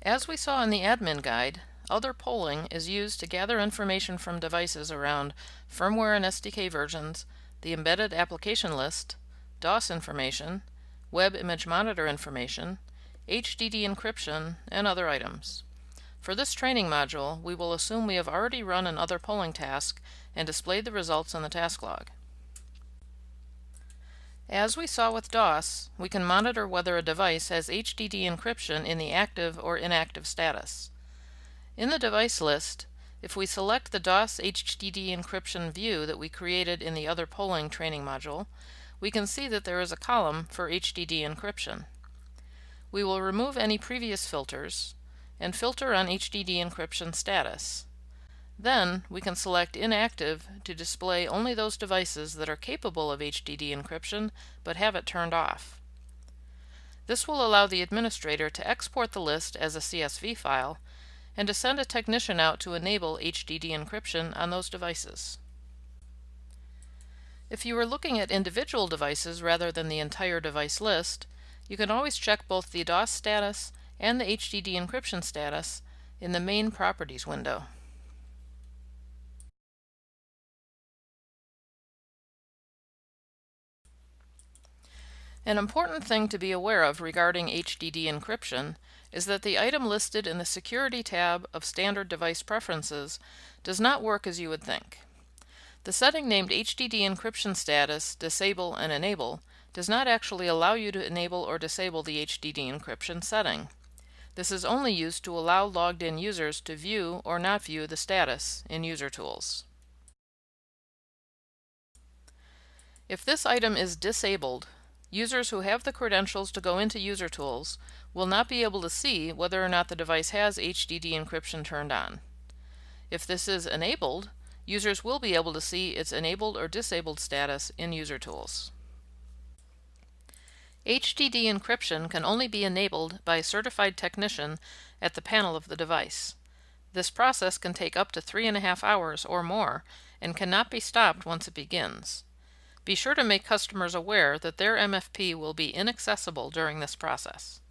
As we saw in the admin guide, other polling is used to gather information from devices around firmware and SDK versions, the embedded application list, DOS information, web image monitor information, HDD encryption, and other items. For this training module, we will assume we have already run an other polling task and displayed the results in the task log. As we saw with DOS, we can monitor whether a device has HDD encryption in the active or inactive status. In the device list, if we select the DOS HDD encryption view that we created in the other polling training module, we can see that there is a column for HDD encryption. We will remove any previous filters and filter on HDD encryption status. Then we can select Inactive to display only those devices that are capable of HDD encryption but have it turned off. This will allow the administrator to export the list as a CSV file and to send a technician out to enable HDD encryption on those devices. If you are looking at individual devices rather than the entire device list, you can always check both the DOS status and the HDD encryption status in the Main Properties window. An important thing to be aware of regarding HDD encryption is that the item listed in the Security tab of Standard Device Preferences does not work as you would think. The setting named HDD Encryption Status, Disable and Enable does not actually allow you to enable or disable the HDD encryption setting. This is only used to allow logged-in users to view or not view the status in User Tools. If this item is disabled, users who have the credentials to go into User Tools will not be able to see whether or not the device has HDD encryption turned on. If this is enabled, users will be able to see its enabled or disabled status in User Tools. HDD encryption can only be enabled by a certified technician at the panel of the device. This process can take up to 3.5 hours or more and cannot be stopped once it begins. Be sure to make customers aware that their MFP will be inaccessible during this process.